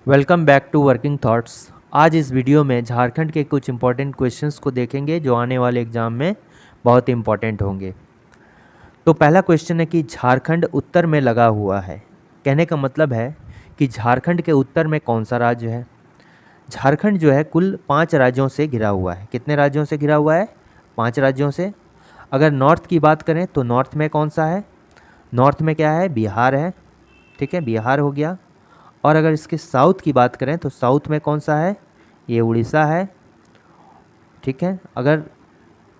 Welcome back to working thoughts. आज इस video में झारखंड के कुछ इंपॉर्टेंट क्वेश्चंस को देखेंगे जो आने वाले एग्ज़ाम में बहुत इंपॉर्टेंट होंगे। तो पहला क्वेश्चन है कि झारखंड उत्तर में लगा हुआ है। कहने का मतलब है कि झारखंड के उत्तर में कौन सा राज्य है। झारखंड जो है कुल 5 राज्यों से घिरा हुआ है। कितने राज्यों से घिरा हुआ है? 5 राज्यों से। अगर नॉर्थ की बात करें तो नॉर्थ में कौन सा है? नॉर्थ में क्या है? बिहार है। ठीक है, बिहार हो गया। और अगर इसके साउथ की बात करें तो साउथ में कौन सा है? ये उड़ीसा है। ठीक है, अगर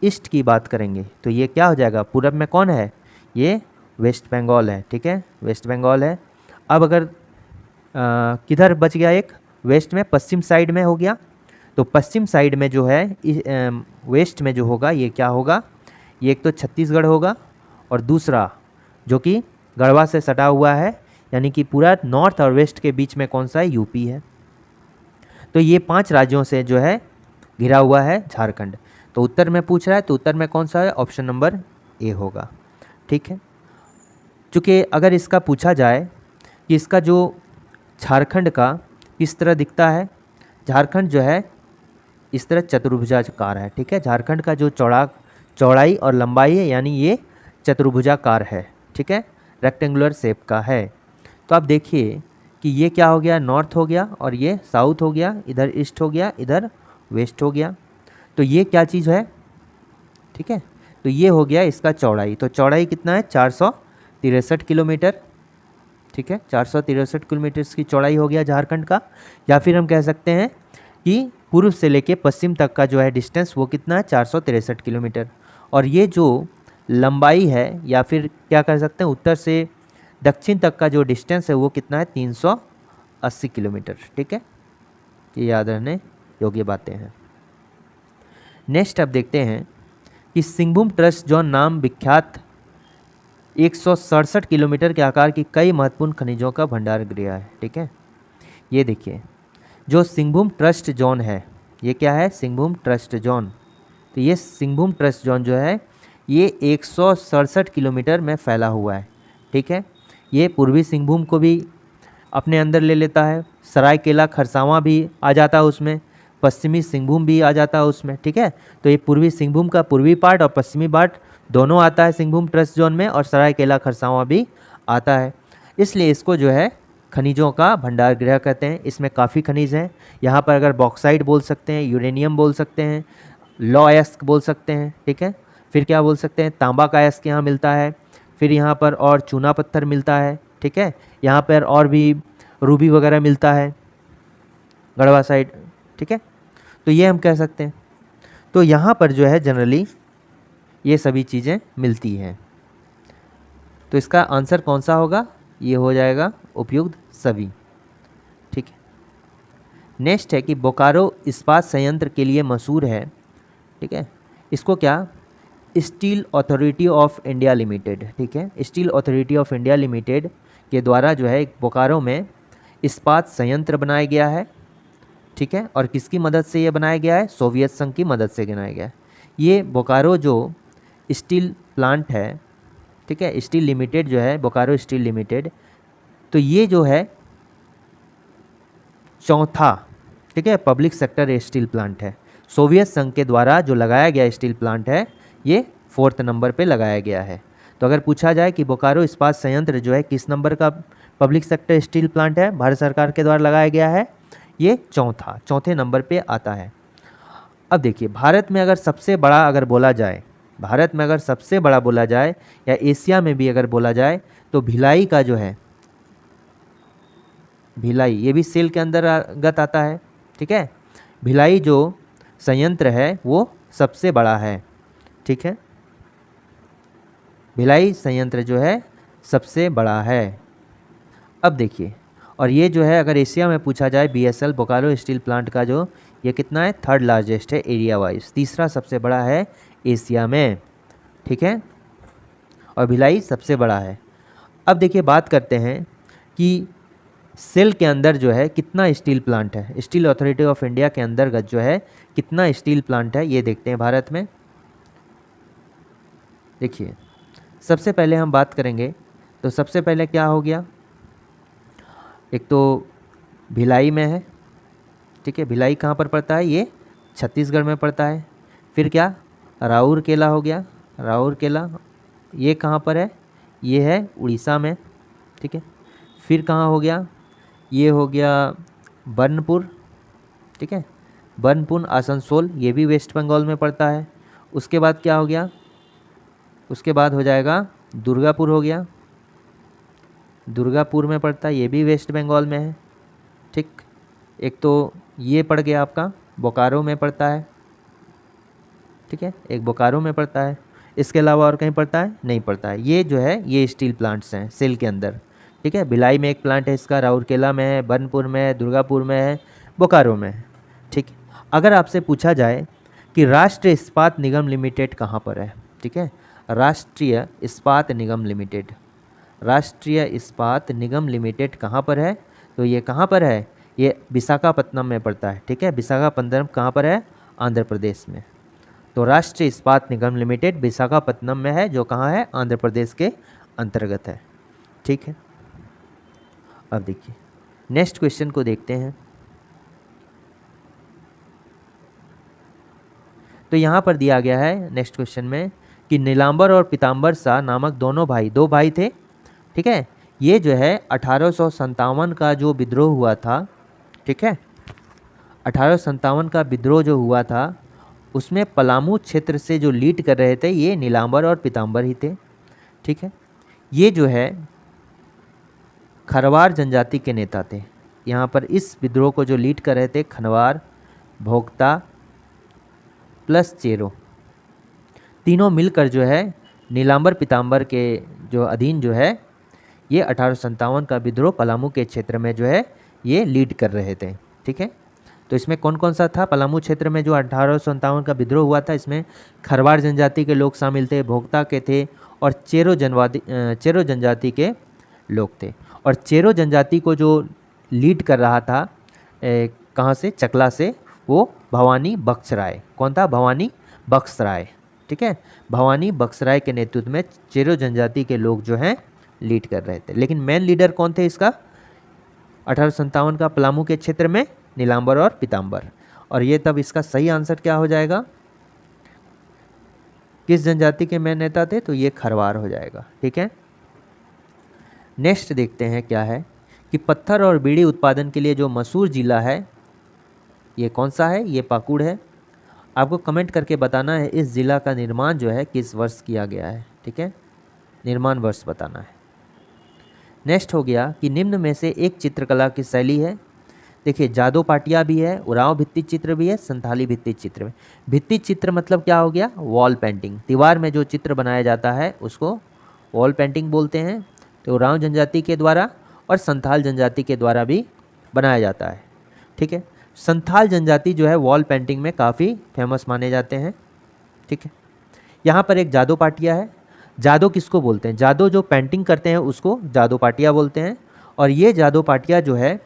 ईस्ट की बात करेंगे तो ये क्या हो जाएगा? पूरब में कौन है? ये वेस्ट बंगाल है। ठीक है, वेस्ट बंगाल है। अब अगर किधर बच गया? एक वेस्ट में, पश्चिम साइड में हो गया। तो पश्चिम साइड में जो है वेस्ट में जो होगा ये क्या होगा? ये एक तो छत्तीसगढ़ होगा और दूसरा जो कि गढ़वा से सटा हुआ है, यानी कि पूरा नॉर्थ और वेस्ट के बीच में कौन सा है? यूपी है। तो ये 5 राज्यों से जो है घिरा हुआ है झारखंड। तो उत्तर में पूछ रहा है तो उत्तर में कौन सा है? ऑप्शन नंबर ए होगा। ठीक है, चूँकि अगर इसका पूछा जाए कि इसका जो झारखंड का किस तरह दिखता है, झारखंड जो है इस तरह चतुर्भुजाकार है। ठीक है, झारखंड का जो चौड़ाई और लंबाई है, यानी ये चतुर्भुजाकार है। ठीक है, रेक्टेंगुलर शेप का है। तो आप देखिए कि ये क्या हो गया? नॉर्थ हो गया और ये साउथ हो गया, इधर ईस्ट हो गया, इधर वेस्ट हो गया। तो ये क्या चीज़ है? ठीक है, तो ये हो गया इसका चौड़ाई। तो चौड़ाई कितना है? 463 किलोमीटर। ठीक है, 463 किलोमीटर की चौड़ाई हो गया झारखंड का। या फिर हम कह सकते हैं कि पूर्व से लेके पश्चिम तक का जो है डिस्टेंस वो कितना है? 463 किलोमीटर। और ये जो लंबाई है, या फिर क्या कह सकते हैं उत्तर से दक्षिण तक का जो डिस्टेंस है वो कितना है? 380 किलोमीटर। ठीक है, ये याद रहने योग्य बातें हैं। नेक्स्ट अब देखते हैं कि सिंहभूम ट्रस्ट जोन नाम विख्यात 167 किलोमीटर के आकार की कई महत्वपूर्ण खनिजों का भंडार गृह है। ठीक है, ये देखिए जो सिंहभूम ट्रस्ट जोन है, ये क्या है? Singhbhum trust zone. तो ये सिंहभूम ट्रस्ट जोन जो है ये 167 किलोमीटर में फैला हुआ है। ठीक है, ये पूर्वी सिंहभूम को भी अपने अंदर ले लेता है, सरायकेला खरसावां भी आ जाता है उसमें, पश्चिमी सिंहभूम भी आ जाता है उसमें। ठीक है, तो ये पूर्वी सिंहभूम का पूर्वी पार्ट और पश्चिमी पार्ट दोनों आता है सिंहभूम ट्रस्ट जोन में, और सरायकेला खरसावां भी आता है। इसलिए इसको जो है खनिजों का भंडार गृह कहते हैं। इसमें काफ़ी खनिज हैं। यहाँ पर अगर बॉक्साइट बोल सकते हैं, यूरेनियम बोल सकते हैं, लॉ अयस्क बोल सकते हैं। ठीक है, फिर क्या बोल सकते हैं? तांबा का अयस्क यहाँ मिलता है। फिर यहाँ पर और चूना पत्थर मिलता है। ठीक है, यहाँ पर और भी रूबी वगैरह मिलता है गढ़वा साइड। ठीक है, तो ये हम कह सकते हैं। तो यहाँ पर जो है जनरली ये सभी चीज़ें मिलती हैं। तो इसका आंसर कौन सा होगा? ये हो जाएगा उपयुक्त सभी। ठीक है, नेक्स्ट है कि बोकारो इस्पात संयंत्र के लिए मशहूर है। ठीक है, इसको क्या? Steel authority of India limited. ठीक है, steel authority of India limited के द्वारा जो है एक बोकारो में इस्पात संयंत्र बनाया गया है। ठीक है, और किसकी मदद से ये बनाया गया है? सोवियत संघ की मदद से बनाया गया है। ये बोकारो जो स्टील प्लांट है, ठीक है, स्टील लिमिटेड जो है, बोकारो स्टील लिमिटेड, तो ये जो है चौथा, ठीक है, पब्लिक सेक्टर स्टील प्लांट है। सोवियत संघ के द्वारा जो लगाया गया स्टील प्लांट है ये 4th नंबर पे लगाया गया है। तो अगर पूछा जाए कि बोकारो इस्पात संयंत्र जो है किस नंबर का पब्लिक सेक्टर स्टील प्लांट है, भारत सरकार के द्वारा लगाया गया है, ये चौथे नंबर पे आता है। अब देखिए भारत में अगर सबसे बड़ा अगर बोला जाए, भारत में अगर सबसे बड़ा बोला जाए या एशिया में भी अगर बोला जाए तो भिलाई का जो है, भिलाई ये भी सेल के अंतर्गत आता है। ठीक है, भिलाई जो संयंत्र है वो सबसे बड़ा है। ठीक है, भिलाई संयंत्र जो है सबसे बड़ा है। अब देखिए, और ये जो है अगर एशिया में पूछा जाए बीएसएल बोकारो स्टील प्लांट का जो ये कितना है? 3rd लार्जेस्ट है एरिया वाइज, तीसरा सबसे बड़ा है एशिया में। ठीक है, और भिलाई सबसे बड़ा है। अब देखिए बात करते हैं कि सेल के अंदर जो है कितना स्टील प्लांट है, स्टील अथॉरिटी ऑफ इंडिया के अंतर्गत जो है कितना स्टील प्लांट है ये देखते हैं भारत में। देखिए सबसे पहले हम बात करेंगे तो सबसे पहले क्या हो गया? एक तो भिलाई में है, ठीक है। भिलाई कहाँ पर पड़ता है? ये छत्तीसगढ़ में पड़ता है। फिर क्या, राउरकेला हो गया, राउरकेला ये कहाँ पर है? ये है उड़ीसा में, ठीक है। फिर कहाँ हो गया? ये हो गया बर्नपुर, ठीक है। बर्नपुर आसनसोल, ये भी वेस्ट बंगाल में पड़ता है। उसके बाद क्या हो गया? उसके बाद हो जाएगा दुर्गापुर हो गया, दुर्गापुर में पड़ता है, ये भी वेस्ट बंगाल में है, ठीक। एक तो ये पड़ गया आपका बोकारो में पड़ता है, ठीक है, एक बोकारो में पड़ता है। इसके अलावा और कहीं पड़ता है? नहीं पड़ता है। ये जो है ये स्टील प्लांट्स हैं सेल के अंदर, ठीक है। भिलाई में एक प्लांट है इसका, राउरकेला में है, बर्नपुर में है, दुर्गापुर में है, बोकारो में है, ठीक। अगर आपसे पूछा जाए कि राष्ट्रीय इस्पात निगम लिमिटेड कहाँ पर है, ठीक है, राष्ट्रीय इस्पात निगम लिमिटेड, राष्ट्रीय इस्पात निगम लिमिटेड कहाँ पर है? तो ये कहाँ पर है? ये विशाखापत्तनम में पड़ता है, ठीक है। विशाखापत्तनम कहाँ पर है? आंध्र प्रदेश में। तो राष्ट्रीय इस्पात निगम लिमिटेड विशाखापत्तनम में है, जो कहाँ है? आंध्र प्रदेश के अंतर्गत है, ठीक है। अब देखिए नेक्स्ट क्वेश्चन को देखते हैं। तो यहाँ पर दिया गया है नेक्स्ट क्वेश्चन में कि नीलांबर और पीताम्बर शाह नामक दो भाई थे, ठीक है। ये जो है 1857 का जो विद्रोह हुआ था, ठीक है, 1857 का विद्रोह जो हुआ था उसमें पलामू क्षेत्र से जो लीड कर रहे थे ये नीलांबर और पीताम्बर ही थे, ठीक है। ये जो है खरवार जनजाति के नेता थे। यहाँ पर इस विद्रोह को जो लीड कर रहे थे खनवार, भोक्ता प्लस चेरो, तीनों मिलकर जो है नीलांबर पीताम्बर के जो अधीन जो है ये 1857 का विद्रोह पलामू के क्षेत्र में जो है ये लीड कर रहे थे, ठीक है। तो इसमें कौन कौन सा था? पलामू क्षेत्र में जो 1857 का विद्रोह हुआ था इसमें खरवार जनजाति के लोग शामिल थे, भोक्ता के थे और चेरो जनजाति के लोग थे। और चेरो जनजाति को जो लीड कर रहा था कहाँ से? चकला से, वो भवानी बख्शराय। कौन था? भवानी बख्शराय, ठीक है। भवानी बख्शराय के नेतृत्व में चेरो जनजाति के लोग जो हैं लीड कर रहे थे। लेकिन मेन लीडर कौन थे इसका? 1857 का पलामू के क्षेत्र में नीलांबर और पीताम्बर। और ये तब इसका सही आंसर क्या हो जाएगा? किस जनजाति के मेन नेता थे? तो ये खरवार हो जाएगा, ठीक है। नेक्स्ट देखते हैं क्या है कि पत्थर और बीड़ी उत्पादन के लिए जो मशहूर जिला है ये कौन सा है? ये पाकुड़ है। आपको कमेंट करके बताना है इस जिला का निर्माण जो है किस वर्ष किया गया है, ठीक है, निर्माण वर्ष बताना है। नेक्स्ट हो गया कि निम्न में से एक चित्रकला की शैली है। देखिए जादो पाटिया भी है, उरांव भित्ति चित्र भी है, संथाली भित्ति चित्र में। भित्ति चित्र मतलब क्या हो गया? वॉल पेंटिंग, दीवार में जो चित्र बनाया जाता है उसको वॉल पेंटिंग बोलते हैं। तो उरांव जनजाति के द्वारा और संथाल जनजाति के द्वारा भी बनाया जाता है, ठीक है। संथाल जनजाति जो है वॉल पेंटिंग में काफ़ी फेमस माने जाते हैं, ठीक है। यहाँ पर एक जादो पाटिया है। जादो किसको बोलते हैं? जादो जो पेंटिंग करते हैं उसको जादो पाटिया बोलते हैं। और ये जादो पाटिया जो है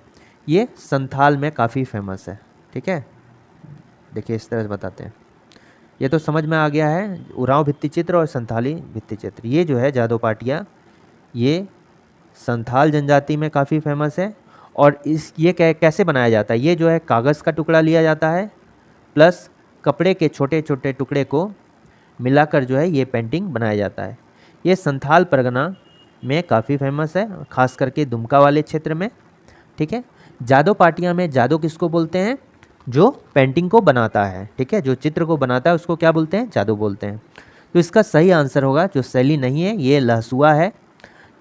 ये संथाल में काफ़ी फेमस है, ठीक है। देखिए इस तरह से बताते हैं, ये तो समझ में आ गया है, उरांव भित्ति चित्र और संथाली भित्ति चित्र। ये जो है जादो पाटिया ये संथाल जनजाति में काफ़ी फेमस है। और ये कैसे बनाया जाता है? ये जो है कागज़ का टुकड़ा लिया जाता है प्लस कपड़े के छोटे छोटे टुकड़े को मिलाकर जो है ये पेंटिंग बनाया जाता है। ये संथाल परगना में काफ़ी फेमस है, खास करके दुमका वाले क्षेत्र में, ठीक है। जादो पाटिया में जादो किसको बोलते हैं? जो पेंटिंग को बनाता है, ठीक है, जो चित्र को बनाता है उसको क्या बोलते हैं? जादो बोलते हैं। तो इसका सही आंसर होगा, जो शैली नहीं है ये लहसुआ है,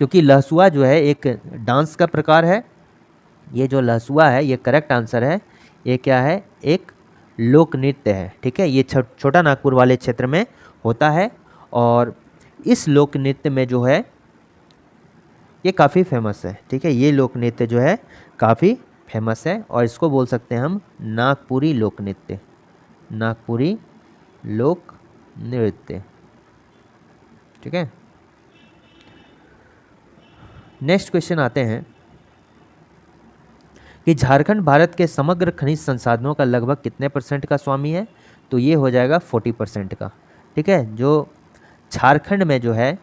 क्योंकि लहसुआ जो है एक डांस का प्रकार है। ये जो लहसुआ है ये करेक्ट आंसर है। ये क्या है? एक लोक नृत्य है, ठीक है। ये छोटा नागपुर वाले क्षेत्र में होता है और इस लोक नृत्य में जो है ये काफ़ी फेमस है, ठीक है। ये लोक नृत्य जो है काफ़ी फेमस है और इसको बोल सकते हैं हम नागपुरी लोक नृत्य, नागपुरी लोक नृत्य, ठीक है। नेक्स्ट क्वेश्चन आते हैं कि झारखंड भारत के समग्र खनिज संसाधनों का लगभग कितने % का स्वामी है? तो ये हो जाएगा 40% का, ठीक है। जो झारखंड में जो है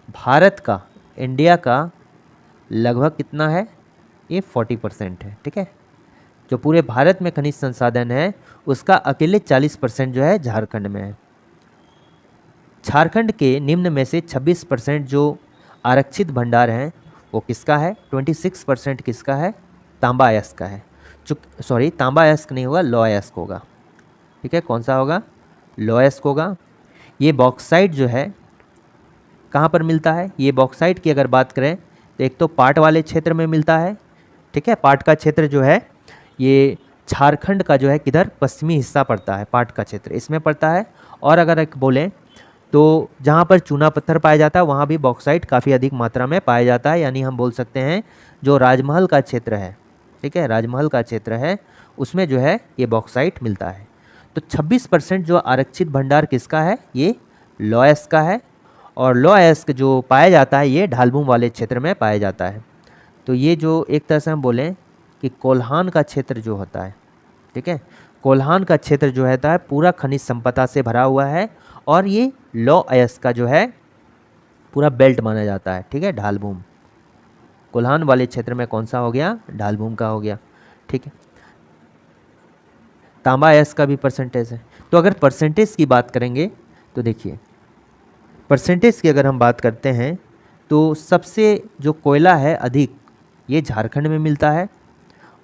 भारत का, इंडिया का लगभग कितना है? ये 40% है। ठीक है, जो पूरे भारत में खनिज संसाधन है उसका अकेले 40% जो है झारखंड में है। झारखंड के निम्न में से 26% जो आरक्षित भंडार हैं वो किसका है? 26% किसका है? तांबा अयस्क का है। सॉरी, तांबा अयस्क नहीं होगा, लौह अयस्क होगा। ठीक है, कौन सा होगा? लौह अयस्क होगा। ये बॉक्साइट जो है कहाँ पर मिलता है? ये बॉक्साइट की अगर बात करें तो एक तो पाट वाले क्षेत्र में मिलता है। ठीक है, पाट का क्षेत्र जो है ये झारखंड का जो है किधर पश्चिमी हिस्सा पड़ता है, पाट का क्षेत्र इसमें पड़ता है। और अगर एक बोलें तो जहाँ पर चूना पत्थर पाया जाता है वहाँ भी बॉक्साइट काफ़ी अधिक मात्रा में पाया जाता है, यानी हम बोल सकते हैं जो राजमहल का क्षेत्र है, ठीक है, राजमहल का क्षेत्र है उसमें जो है ये बॉक्साइट मिलता है। तो 26% जो आरक्षित भंडार किसका है? ये लौह अयस्क का है। और लौह अयस्क जो पाया जाता है ये ढालभूम वाले क्षेत्र में पाया जाता है। तो ये जो एक तरह से हम बोलें कि कोल्हान का क्षेत्र जो होता है, ठीक है, कोल्हान का क्षेत्र जो होता है पूरा खनिज संपदा से भरा हुआ है और ये लौह अयस्क का जो है पूरा बेल्ट माना जाता है। ठीक है, ढालभूम कोल्हान वाले क्षेत्र में कौन सा हो गया? ढालभूम का हो गया। ठीक है, तांबा अयस्क का भी परसेंटेज है। तो अगर परसेंटेज की बात करेंगे तो देखिए, परसेंटेज की अगर हम बात करते हैं तो सबसे जो कोयला है अधिक ये झारखंड में मिलता है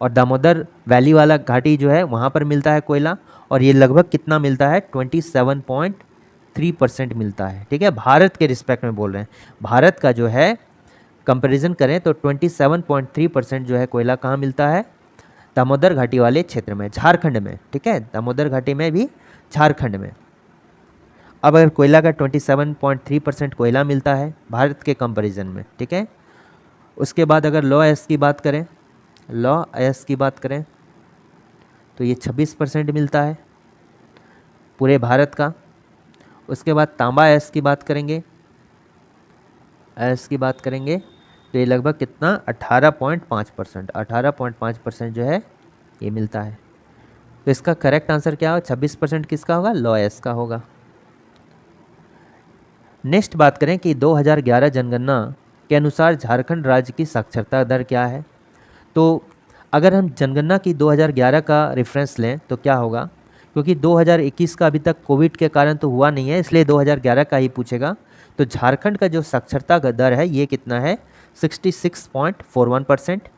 और दामोदर वैली वाला घाटी जो है वहाँ पर मिलता है कोयला, और ये लगभग कितना मिलता है? 27.3% मिलता है। ठीक है, भारत के रिस्पेक्ट में बोल रहे हैं, भारत का जो है कंपैरिजन करें तो 27.3% जो है कोयला कहाँ मिलता है? दामोदर घाटी वाले क्षेत्र में, झारखंड में। ठीक है, दामोदर घाटी में भी झारखंड में। अब अगर कोयला का 27.3% कोयला मिलता है भारत के कंपैरिजन में, ठीक है, उसके बाद अगर लौह अयस्क की बात करें, लौह अयस्क की बात करें तो ये 26% मिलता है पूरे भारत का। उसके बाद तांबा अयस्क की बात करेंगे, अयस्क की बात करेंगे तो ये लगभग कितना? 18.5%, 18.5% जो है ये मिलता है। तो इसका करेक्ट आंसर क्या होगा? 26% किसका होगा? लौह अयस्क का होगा। नेक्स्ट बात करें कि 2011 जनगणना के अनुसार झारखंड राज्य की साक्षरता दर क्या है? तो अगर हम जनगणना की 2011 का रेफरेंस लें तो क्या होगा? क्योंकि 2021 का अभी तक कोविड के कारण तो हुआ नहीं है, इसलिए 2011 का ही पूछेगा। तो झारखंड का जो साक्षरता का दर है ये कितना है? 66.41%।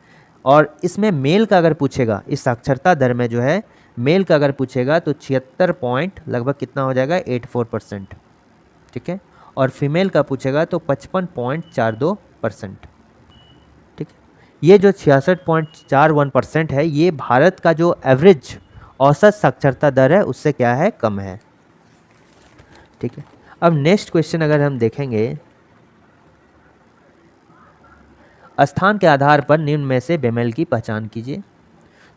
और इसमें मेल का अगर पूछेगा, इस साक्षरता दर में जो है मेल का अगर पूछेगा तो 76 पॉइंट लगभग कितना हो जाएगा? 84%। ठीक है, और फीमेल का पूछेगा तो 55.42%। ठीक है, ये जो 66.41% है ये भारत का जो एवरेज औसत साक्षरता दर है उससे क्या है? कम है। ठीक है, अब नेक्स्ट क्वेश्चन अगर हम देखेंगे, स्थान के आधार पर निम्न में से बेमेल की पहचान कीजिए।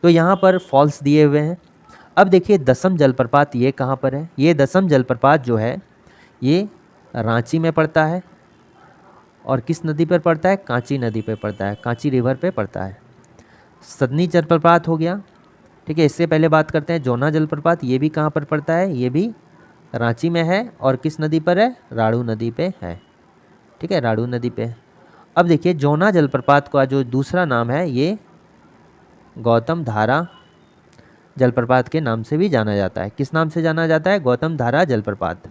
तो यहाँ पर फॉल्स दिए हुए हैं। अब देखिए दसम जलप्रपात ये कहाँ पर है? ये दसम जलप्रपात जो है ये रांची में पड़ता है और किस नदी पर पड़ता है? कांची नदी पे पड़ता है, कांची रिवर पे पड़ता है। सदनी जलप्रपात हो गया। ठीक है, इससे पहले बात करते हैं जोना जलप्रपात, ये भी कहाँ पर पड़ता है? ये भी रांची में है और किस नदी पर है? राड़ू नदी पे है। ठीक है, राड़ू नदी पे। अब देखिए जोना जलप्रपात का जो दूसरा नाम है ये गौतम धारा जलप्रपात के नाम से भी जाना जाता है। किस नाम से जाना जाता है? गौतम धारा जलप्रपात।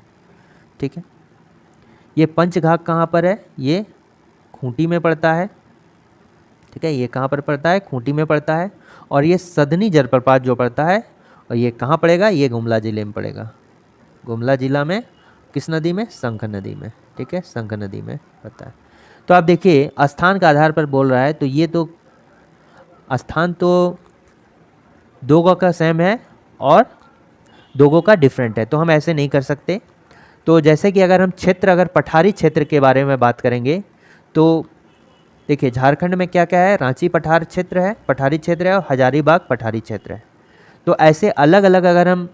ठीक है, ये पंचघाघ कहाँ पर है? ये खूंटी में पड़ता है। ठीक है, ये कहाँ पर पड़ता है? खूंटी में पड़ता है। और ये सदनी जलप्रपात जो पड़ता है और ये कहाँ पड़ेगा? ये गुमला जिले में पड़ेगा। गुमला जिला में किस नदी में? शंख नदी में। ठीक है, शंख नदी में पड़ता है। तो आप देखिए स्थान के आधार पर बोल रहा है तो ये तो स्थान तो दो गो का सेम है और दो गो का डिफरेंट है, तो हम ऐसे नहीं कर सकते। तो जैसे कि अगर हम क्षेत्र, अगर पठारी क्षेत्र के बारे में बात करेंगे तो देखिए झारखंड में क्या क्या है? रांची पठार क्षेत्र है, पठारी क्षेत्र है, और हजारीबाग पठारी क्षेत्र है। तो ऐसे अलग अलग अगर हम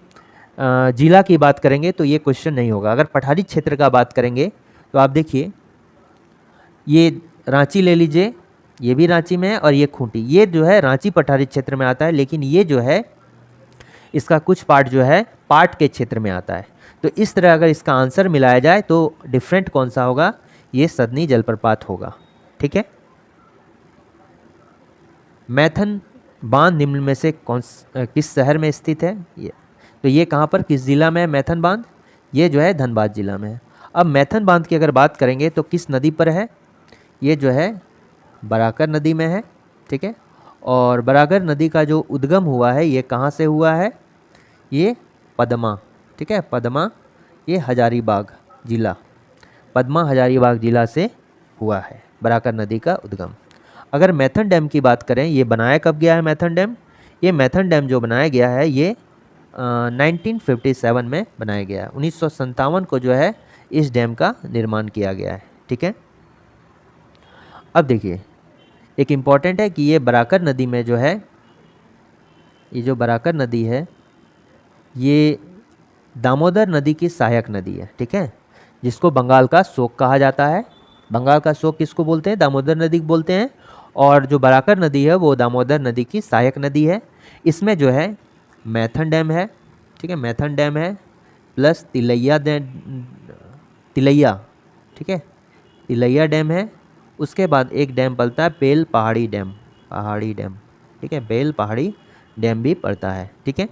जिला की बात करेंगे तो ये क्वेश्चन नहीं होगा। अगर पठारी क्षेत्र का बात करेंगे तो आप देखिए ये रांची ले लीजिए, ये भी रांची में है, और ये खूंटी, ये जो है रांची पठारी क्षेत्र में आता है, लेकिन ये जो है इसका कुछ पार्ट जो है पाट के क्षेत्र में आता है। तो इस तरह अगर इसका आंसर मिलाया जाए तो डिफरेंट कौन सा होगा? ये सदनी जलप्रपात होगा। ठीक है, मैथन बांध निम्न में से किस शहर में स्थित है? तो ये कहाँ पर, किस ज़िला में है मैथन बांध? ये जो है धनबाद ज़िला में है। अब मैथन बांध की अगर बात करेंगे तो किस नदी पर है? ये जो है बराकर नदी में है, ठीक है। और बराकर नदी का जो उद्गम हुआ है ये कहाँ से हुआ है? ये पदमा, ठीक है, पदमा, ये हजारीबाग ज़िला, पदमा हजारीबाग ज़िला से हुआ है बराकर नदी का उद्गम। अगर मैथन डैम की बात करें, ये बनाया कब गया है मैथन डैम? ये मैथन डैम जो बनाया गया है ये 1957 में बनाया गया है। 1957 को जो है इस डैम का निर्माण किया गया है, ठीक है। अब देखिए एक इम्पॉर्टेंट है कि ये बराकर नदी में जो है, ये जो बराकर नदी है ये दामोदर नदी की सहायक नदी है, ठीक है, जिसको बंगाल का शोक कहा जाता है। बंगाल का शोक किसको बोलते हैं? दामोदर नदी को बोलते हैं। और जो बराकर नदी है वो दामोदर नदी की सहायक नदी है। इसमें जो है मैथन डैम है, ठीक है, मैथन डैम है, प्लस तिलैया, ठीक है, तिलैया डैम है। उसके बाद एक डैम पड़ता है बेल पहाड़ी डैम, ठीक है, बेल पहाड़ी डैम भी पड़ता है, ठीक है।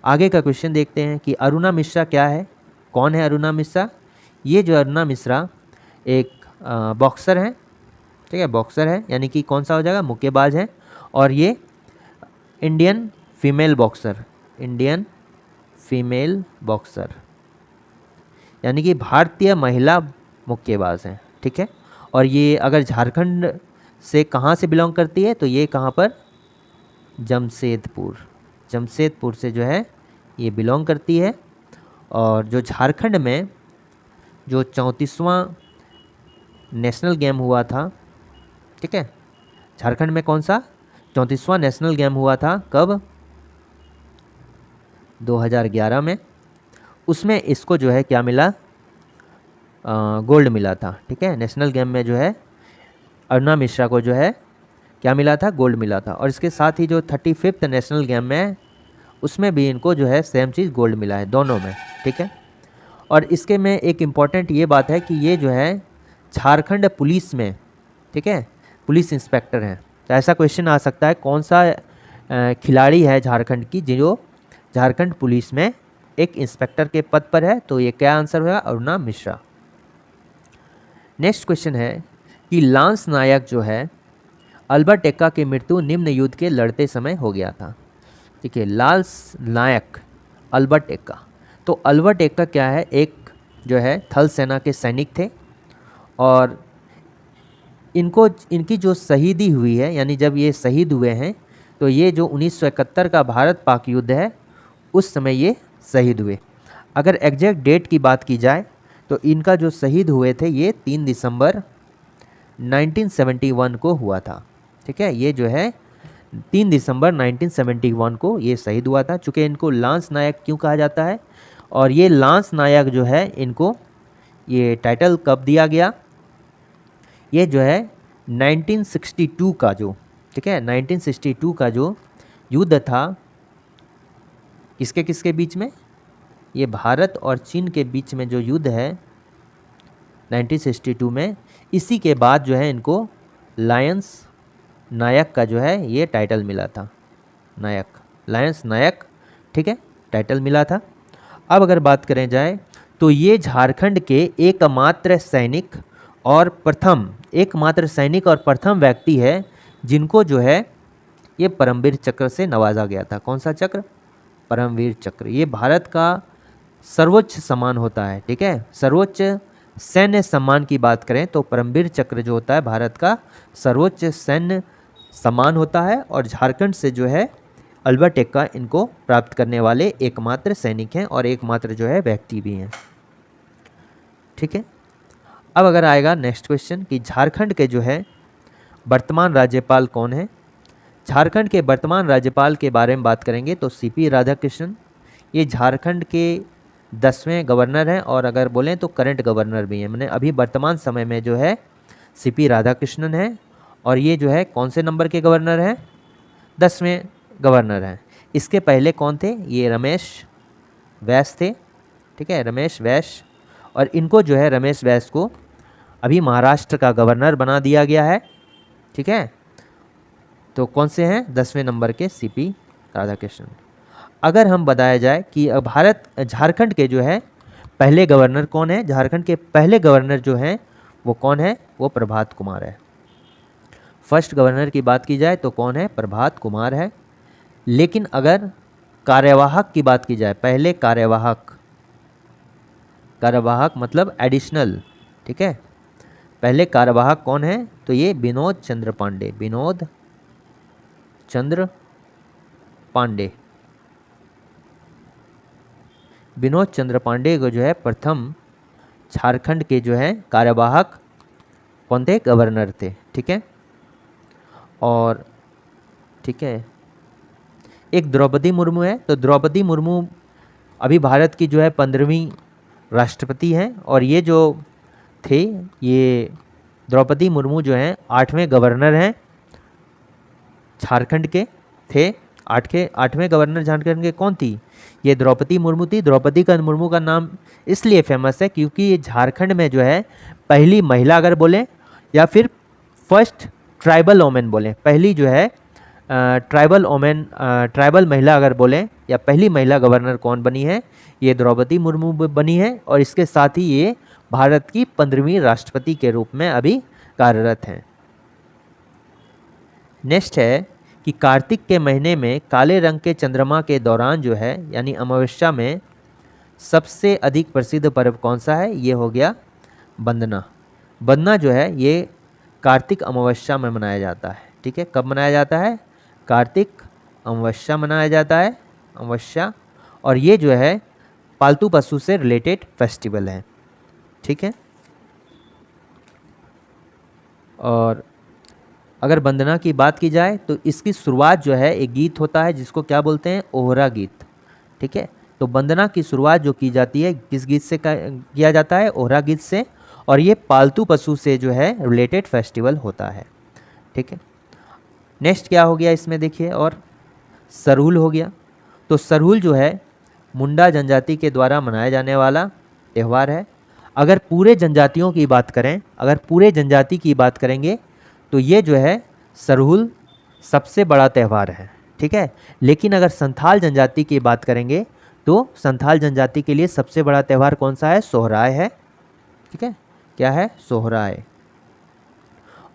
आगे का क्वेश्चन देखते हैं कि अरुणा मिश्रा क्या है? कौन है अरुणा मिश्रा? ये जो अरुणा मिश्रा एक बॉक्सर है, ठीक है, बॉक्सर है, यानी कि कौन सा हो जाएगा? मुक्केबाज है। और ये Indian female boxer, Indian female boxer, यानी कि भारतीय महिला मुक्केबाज हैं, ठीक है। और ये अगर झारखंड से कहाँ से बिलोंग करती है? तो ये कहाँ पर? जमशेदपुर, जमशेदपुर से जो है ये बिलोंग करती है। और जो झारखंड में जो 34वां नेशनल गेम हुआ था, ठीक है, झारखंड में कौन सा 34वां नेशनल गेम हुआ था? कब? 2011 में। उसमें इसको जो है क्या मिला? गोल्ड मिला था, ठीक है। नेशनल गेम में जो है अरुणा मिश्रा को जो है क्या मिला था? गोल्ड मिला था। और इसके साथ ही जो 35th नेशनल गेम में उसमें भी इनको जो है सेम चीज़ गोल्ड मिला है दोनों में, ठीक है। और इसके में एक इम्पॉर्टेंट ये बात है कि ये जो है झारखंड पुलिस में, ठीक है, पुलिस इंस्पेक्टर हैं। तो ऐसा क्वेश्चन आ सकता है कौन सा खिलाड़ी है झारखंड की जो झारखंड पुलिस में एक इंस्पेक्टर के पद पर है? तो ये क्या आंसर होगा? अरुणा मिश्रा। नेक्स्ट क्वेश्चन है कि लांस नायक जो है अल्बर्ट एक्का की मृत्यु निम्न युद्ध के लड़ते समय हो गया था, ठीक है। लांस नायक अल्बर्ट एक्का, तो अल्बर्ट एक्का क्या है? एक जो है थल सेना के सैनिक थे। और इनकी जो शहीदी हुई है, यानी जब ये शहीद हुए हैं तो ये जो 1971 का भारत पाक युद्ध है उस समय ये शहीद हुए। अगर एग्जैक्ट डेट की बात की जाए तो इनका जो शहीद हुए थे ये 3 दिसंबर 1971 को हुआ था, ठीक है। ये जो है 3 दिसंबर 1971 को ये शहीद हुआ था। चूँकि इनको लांस नायक क्यों कहा जाता है? और ये लांस नायक जो है इनको ये टाइटल कब दिया गया? ये जो है 1962 का जो, ठीक है, 1962 का जो युद्ध था किसके किसके बीच में? ये भारत और चीन के बीच में जो युद्ध है 1962 में, इसी के बाद जो है इनको लायंस नायक का जो है ये टाइटल मिला था, नायक, लायंस नायक, ठीक है, टाइटल मिला था। अब अगर बात करें जाए तो ये झारखंड के एकमात्र सैनिक और प्रथम व्यक्ति है जिनको जो है ये परमवीर चक्र से नवाजा गया था। कौन सा चक्र? परमवीर चक्र। ये भारत का सर्वोच्च सम्मान होता है, ठीक है। सर्वोच्च सैन्य सम्मान की बात करें तो परमवीर चक्र जो होता है भारत का सर्वोच्च सैन्य सम्मान होता है। और झारखंड से जो है अल्बर्ट एक्का इनको प्राप्त करने वाले एकमात्र सैनिक हैं और एकमात्र जो है व्यक्ति भी हैं, ठीक है। अब अगर आएगा नेक्स्ट क्वेश्चन कि झारखंड के जो है वर्तमान राज्यपाल कौन है? झारखंड के वर्तमान राज्यपाल के बारे में बात करेंगे तो सीपी राधाकृष्णन। ये झारखंड के 10वें गवर्नर हैं और अगर बोलें तो करंट गवर्नर भी हैं। मैंने अभी वर्तमान समय में जो है सीपी राधाकृष्णन है। और ये जो है कौन से नंबर के गवर्नर हैं? 10वें गवर्नर हैं। इसके पहले कौन थे? ये रमेश बैस थे, ठीक है, रमेश बैस। और इनको जो है रमेश बैस को अभी महाराष्ट्र का गवर्नर बना दिया गया है, ठीक है। तो कौन से हैं? 10वें नंबर के सीपी राधाकृष्णन। अगर हम बताया जाए कि झारखंड के जो है पहले गवर्नर कौन है, झारखंड के पहले गवर्नर जो हैं वो कौन है? वो प्रभात कुमार है। फर्स्ट गवर्नर की बात की जाए तो कौन है? प्रभात कुमार है। लेकिन अगर कार्यवाहक की बात की जाए, पहले कार्यवाहक मतलब एडिशनल, ठीक है, पहले कार्यवाहक कौन है? तो ये विनोद चंद्र पांडे, विनोद चंद्र पांडे। विनोद चंद्र पांडे को जो है प्रथम झारखंड के जो है कार्यवाहक कौन थे? गवर्नर थे, ठीक है। और ठीक है, एक द्रौपदी मुर्मू है। तो द्रौपदी मुर्मू अभी भारत की जो है 15वीं राष्ट्रपति हैं, और ये जो थे, ये द्रौपदी मुर्मू जो हैं 8वें गवर्नर हैं झारखंड के थे। 8वें गवर्नर झारखंड के कौन थी? ये द्रौपदी मुर्मू थी। द्रौपदी का मुर्मू का नाम इसलिए फेमस है क्योंकि ये झारखंड में जो है पहली महिला अगर बोलें, या फिर फर्स्ट ट्राइबल वोमेन बोलें, पहली जो है ट्राइबल महिला अगर बोलें, या पहली महिला गवर्नर कौन बनी है? ये द्रौपदी मुर्मू बनी है। और इसके साथ ही ये भारत की 15वीं राष्ट्रपति के रूप में अभी कार्यरत हैं। नेक्स्ट है कि कार्तिक के महीने में काले रंग के चंद्रमा के दौरान जो है, यानी अमावस्या में, सबसे अधिक प्रसिद्ध पर्व कौन सा है? ये हो गया वंदना। वंदना जो है ये कार्तिक अमावस्या में मनाया जाता है, ठीक है। कब मनाया जाता है? कार्तिक अमावस्या मनाया जाता है, अमावस्या। और ये जो है पालतू पशु से रिलेटेड फेस्टिवल है, ठीक है। और अगर वंदना की बात की जाए तो इसकी शुरुआत जो है एक गीत होता है जिसको क्या बोलते हैं? ओहरा गीत, ठीक है। तो वंदना की शुरुआत जो की जाती है किस गीत से किया जाता है? ओहरा गीत से। और ये पालतू पशु से जो है रिलेटेड फेस्टिवल होता है, ठीक है। नेक्स्ट क्या हो गया इसमें देखिए, और सरहुल हो गया। तो सरहुल जो है मुंडा जनजाति के द्वारा मनाया जाने वाला त्यौहार है। अगर पूरे जनजातियों की बात करें, अगर पूरे जनजाति की बात करेंगे तो ये जो है सरहुल सबसे बड़ा त्यौहार है, ठीक है। लेकिन अगर संथाल जनजाति की बात करेंगे तो संथाल जनजाति के लिए सबसे बड़ा त्यौहार कौन सा है? सोहराय है, ठीक है। क्या है? सोहराय।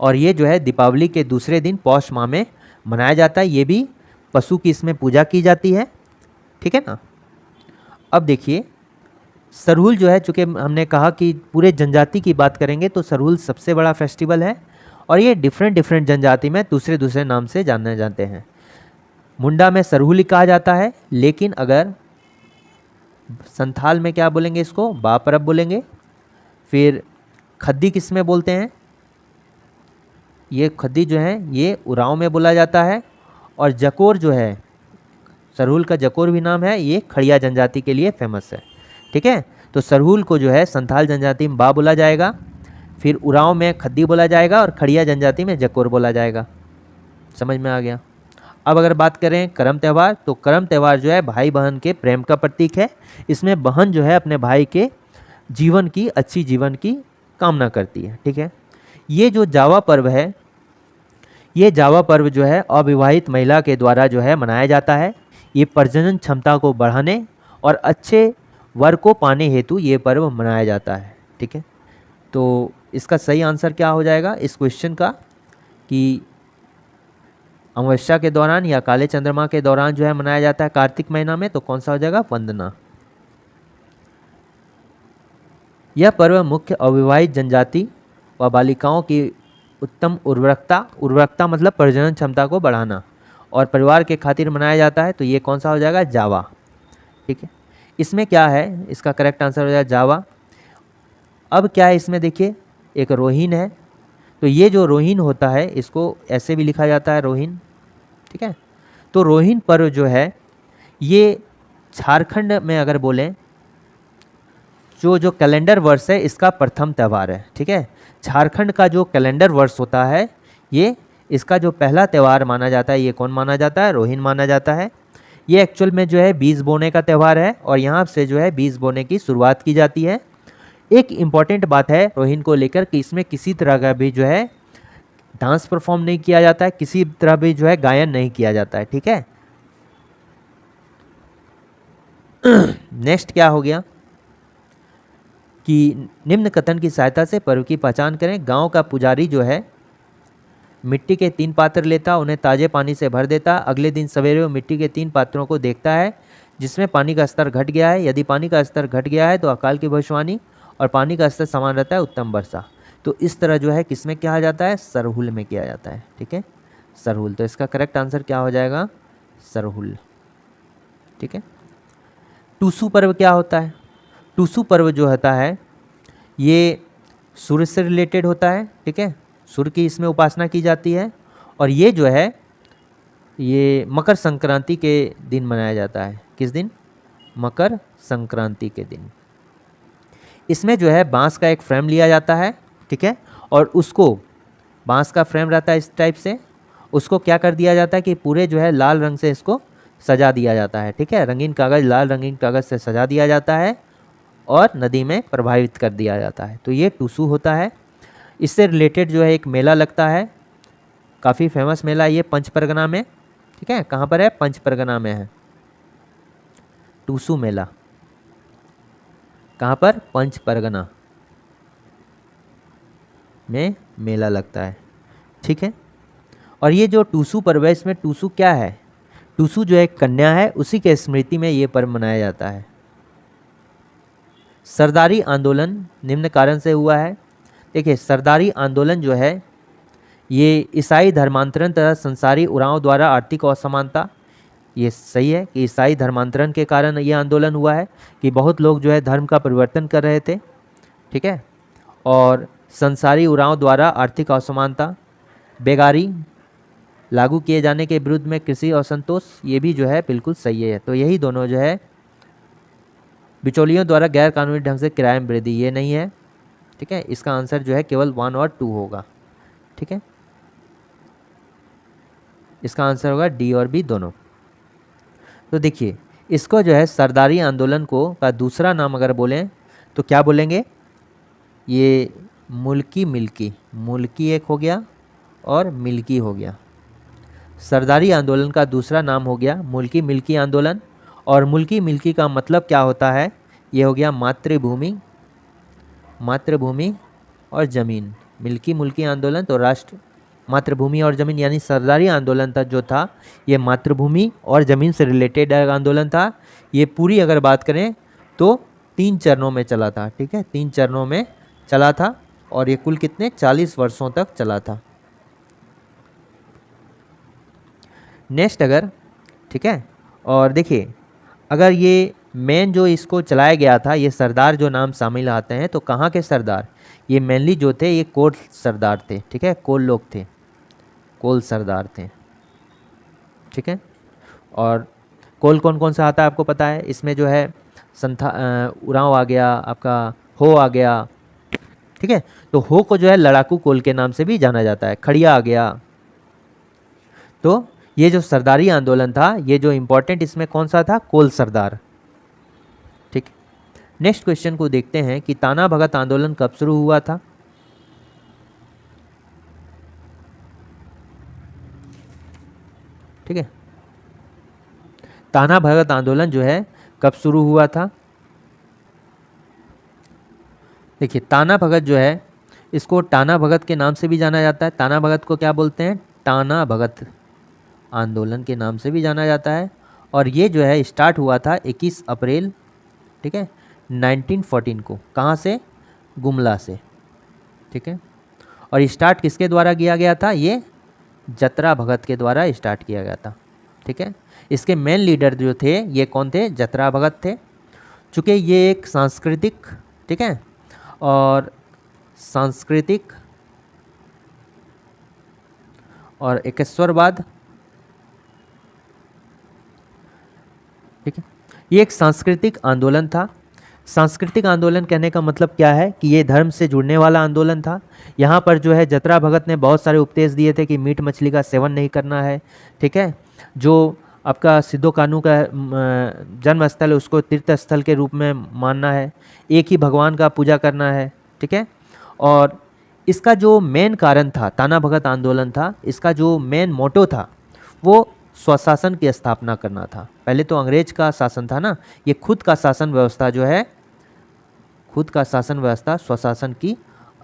और ये जो है दीपावली के दूसरे दिन पौष माह में मनाया जाता है। ये भी पशु की इसमें पूजा की जाती है, ठीक है ना। अब देखिए सरहुल जो है, चूँकि हमने कहा कि पूरे जनजाति की बात करेंगे तो सरहुल सबसे बड़ा फेस्टिवल है, और ये डिफरेंट जनजाति में दूसरे नाम से जाने जाते हैं। मुंडा में सरहुल कहा जाता है, लेकिन अगर संथाल में क्या बोलेंगे? इसको बापरब बोलेंगे। फिर खद्दी किस में बोलते हैं? ये खद्दी जो है ये उरांव में बोला जाता है। और जकोर जो है, सरहुल का जकोर भी नाम है, ये खड़िया जनजाति के लिए फेमस है, ठीक है। तो सरहुल को जो है संथाल जनजाति में बा बोला जाएगा, फिर उरांव में खद्दी बोला जाएगा, और खड़िया जनजाति में जकोर बोला जाएगा। समझ में आ गया। अब अगर बात करें करम त्यौहार, तो करम त्यौहार जो है भाई बहन के प्रेम का प्रतीक है। इसमें बहन जो है अपने भाई के जीवन की, अच्छी जीवन की कामना करती है, ठीक है। ये जो जावा पर्व है, ये जावा पर्व जो है अविवाहित महिला के द्वारा जो है मनाया जाता है। ये प्रजनन क्षमता को बढ़ाने और अच्छे वर को पाने हेतु ये पर्व मनाया जाता है, ठीक है। तो इसका सही आंसर क्या हो जाएगा इस क्वेश्चन का, कि अमावस्या के दौरान या काले चंद्रमा के दौरान जो है मनाया जाता है कार्तिक महीना में, तो कौन सा हो जाएगा? वंदना। यह पर्व मुख्य अविवाहित जनजाति व बालिकाओं की उत्तम उर्वरकता मतलब प्रजनन क्षमता को बढ़ाना और परिवार के खातिर मनाया जाता है। तो ये कौन सा हो जाएगा? जावा, ठीक है। इसमें क्या है? इसका करेक्ट आंसर हो जाएगा जावा। अब क्या है इसमें देखिए, एक रोहिन है। तो ये जो रोहिन होता है इसको ऐसे भी लिखा जाता है रोहिन, ठीक है। तो रोहिन पर्व जो है ये झारखंड में अगर बोलें जो कैलेंडर वर्ष है इसका प्रथम त्यौहार है, ठीक है। झारखंड का जो कैलेंडर वर्ष होता है ये इसका जो पहला त्यौहार माना जाता है, ये कौन माना जाता है? रोहिन माना जाता है। ये एक्चुअल में जो है बीज बोने का त्यौहार है, और यहाँ से जो है बीज बोने की शुरुआत की जाती है। एक इम्पॉर्टेंट बात है रोहिन को लेकर कि इसमें किसी तरह का भी जो है डांस परफॉर्म नहीं किया जाता है, किसी तरह भी जो है गायन नहीं किया जाता है, ठीक है। नेक्स्ट क्या हो गया कि निम्न कथन की सहायता से पर्व की पहचान करें। गांव का पुजारी जो है मिट्टी के 3 पात्र लेता, उन्हें ताजे पानी से भर देता। अगले दिन सवेरे वो मिट्टी के 3 पात्रों को देखता है जिसमें पानी का स्तर घट गया है। यदि पानी का स्तर घट गया है तो अकाल की भविष्यवाणी, और पानी का स्तर समान रहता है उत्तम वर्षा। तो इस तरह जो है किसमें किया जाता है, सरहुल में किया जाता है, ठीक है, सरहुल। तो इसका करेक्ट आंसर क्या हो जाएगा, सरहुल, ठीक है। टूसू पर्व क्या होता है, टूसू पर्व जो होता है ये सूर्य से रिलेटेड होता है, ठीक है, सूर्य की इसमें उपासना की जाती है। और ये जो है ये मकर संक्रांति के दिन मनाया जाता है। किस दिन, मकर संक्रांति के दिन। इसमें जो है बांस का एक फ्रेम लिया जाता है, ठीक है, और उसको बांस का फ्रेम रहता है इस टाइप से, उसको क्या कर दिया जाता है कि पूरे जो है लाल रंग से इसको सजा दिया जाता है, ठीक है, रंगीन कागज़, लाल रंगीन कागज़ से सजा दिया जाता है और नदी में प्रवाहित कर दिया जाता है। तो ये टूसू होता है। इससे रिलेटेड जो है एक मेला लगता है, काफ़ी फेमस मेला ये पंचपरगना में, ठीक है, कहाँ पर है, पंचपरगना में है टूसू मेला। कहाँ पर, पंचपरगना में मेला लगता है, ठीक है। और ये जो टूसू पर्व है इसमें टूसू क्या है, टूसू जो एक कन्या है उसी के स्मृति में ये पर्व मनाया जाता है। सरदारी आंदोलन निम्न कारण से हुआ है। देखिए सरदारी आंदोलन जो है ये ईसाई धर्मांतरण तथा संसारी उरांव द्वारा आर्थिक असमानता, ये सही है कि ईसाई धर्मांतरण के कारण ये आंदोलन हुआ है कि बहुत लोग जो है धर्म का परिवर्तन कर रहे थे, ठीक है। और संसारी उरांव द्वारा आर्थिक असमानता, बेगारी लागू किए जाने के विरुद्ध में कृषि असंतोष, ये भी जो है बिल्कुल सही है। तो यही दोनों जो है, बिचौलियों द्वारा गैर कानूनी ढंग से किराए में वृद्धि, ये नहीं है, ठीक है। इसका आंसर जो है केवल 1 और 2 होगा, ठीक है। इसका आंसर होगा डी और बी दोनों। तो देखिए इसको जो है सरदारी आंदोलन को का दूसरा नाम अगर बोलें तो क्या बोलेंगे, ये मुल्की मिल्की, मुल्की एक हो गया और मिल्की हो गया। सरदारी आंदोलन का दूसरा नाम हो गया मुल्की मिल्की आंदोलन। और मुल्की मिल्की का मतलब क्या होता है, ये हो गया मातृभूमि, मातृभूमि और ज़मीन। मिल्की मुल्की आंदोलन तो राष्ट्र, मातृभूमि और ज़मीन, यानी सरदारी आंदोलन था जो था ये मातृभूमि और ज़मीन से रिलेटेड आंदोलन था। ये पूरी अगर बात करें तो 3 चरणों में चला था, ठीक है, 3 चरणों में चला था और ये कुल कितने 40 वर्षों तक चला था। नेक्स्ट अगर, ठीक है, और देखिए अगर ये मेन जो इसको चलाया गया था, ये सरदार जो नाम शामिल आते हैं तो कहाँ के सरदार, ये मेनली जो थे ये कोल सरदार थे, ठीक है, कोल लोग थे, कोल सरदार थे, ठीक है। और कोल कौन कौन सा आता है आपको पता है, इसमें जो है उरांव आ गया, आपका हो आ गया, ठीक है। तो हो को जो है लड़ाकू कोल के नाम से भी जाना जाता है, खड़िया आ गया। तो ये जो सरदारी आंदोलन था ये जो इम्पोर्टेंट इसमें कौन सा था, कोल सरदार, ठीक। नेक्स्ट क्वेश्चन को देखते हैं कि ताना भगत आंदोलन कब शुरू हुआ था। ठीक है, ताना भगत आंदोलन जो है कब शुरू हुआ था। देखिए ताना भगत जो है इसको टाना भगत के नाम से भी जाना जाता है। ताना भगत को क्या बोलते हैं, टाना भगत आंदोलन के नाम से भी जाना जाता है। और ये जो है स्टार्ट हुआ था 21 अप्रैल, ठीक है, 1914 को। कहाँ से, गुमला से, ठीक है। और स्टार्ट किसके द्वारा किया गया था, ये जतरा भगत के द्वारा स्टार्ट किया गया था, ठीक है। इसके मेन लीडर जो थे ये कौन थे, जतरा भगत थे। चूँकि ये एक सांस्कृतिक, ठीक है, और सांस्कृतिक और एकेश्वरवाद, ठीक है, ये एक सांस्कृतिक आंदोलन था। सांस्कृतिक आंदोलन कहने का मतलब क्या है कि ये धर्म से जुड़ने वाला आंदोलन था। यहाँ पर जो है जतरा भगत ने बहुत सारे उपदेश दिए थे कि मीट मछली का सेवन नहीं करना है, ठीक है। जो आपका सिद्धो कान्हू का जन्म स्थल है उसको तीर्थ स्थल के रूप में मानना है, एक ही भगवान का पूजा करना है, ठीक है। और इसका जो मेन कारण था, ताना भगत आंदोलन था, इसका जो मेन मोटो था वो स्वशासन की स्थापना करना था। पहले तो अंग्रेज का शासन था ना, ये खुद का शासन व्यवस्था जो है, खुद का शासन व्यवस्था, स्वशासन की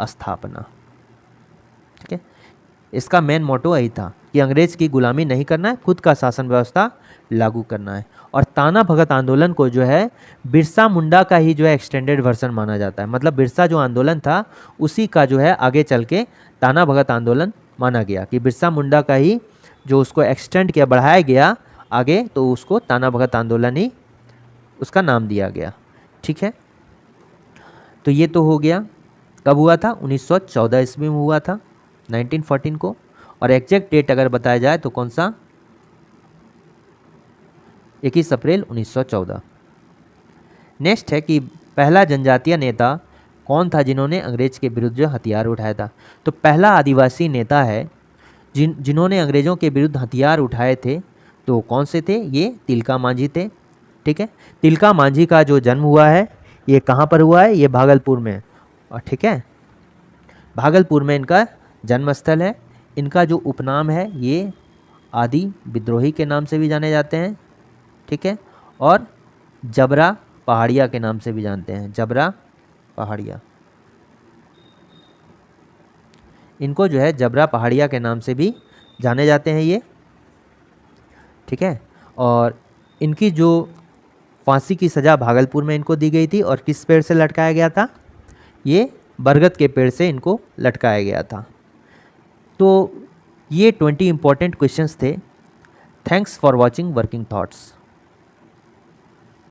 स्थापना। ठीक है, इसका मेन मोटो यही था कि अंग्रेज की गुलामी नहीं करना है, खुद का शासन व्यवस्था लागू करना है। और ताना भगत आंदोलन को जो है बिरसा मुंडा का ही जो है एक्सटेंडेड वर्जन माना जाता है। मतलब बिरसा जो आंदोलन था उसी का जो है आगे चल के ताना भगत आंदोलन माना गया, कि बिरसा मुंडा का ही जो उसको एक्सटेंड किया, बढ़ाया गया आगे, तो उसको ताना भगत आंदोलन ही उसका नाम दिया गया। ठीक है, तो ये तो हो गया। कब हुआ था? 1914 ईस्वी में हुआ था, 1914 को। और एग्जैक्ट डेट अगर बताया जाए तो कौन सा? 21 अप्रैल 1914। नेक्स्ट है कि पहला जनजातीय नेता कौन था जिन्होंने अंग्रेज के विरुद्ध जो हथियार उठाया था? तो पहला आदिवासी नेता है जिन्होंने अंग्रेज़ों के विरुद्ध हथियार उठाए थे, तो कौन से थे? ये तिलका मांझी थे। ठीक है, तिलका मांझी का जो जन्म हुआ है ये कहाँ पर हुआ है? ये भागलपुर में। और ठीक है, भागलपुर में इनका जन्म स्थल है। इनका जो उपनाम है ये आदि विद्रोही के नाम से भी जाने जाते हैं। ठीक है, और जबरा पहाड़िया के नाम से भी जानते हैं, जबरा पहाड़िया। इनको जो है जबरा पहाड़िया के नाम से भी जाने जाते हैं ये। ठीक है, और इनकी जो फांसी की सज़ा भागलपुर में इनको दी गई थी, और किस पेड़ से लटकाया गया था? ये बरगद के पेड़ से इनको लटकाया गया था। तो ये 20 इंपॉर्टेंट क्वेश्चंस थे। Thanks for watching working thoughts.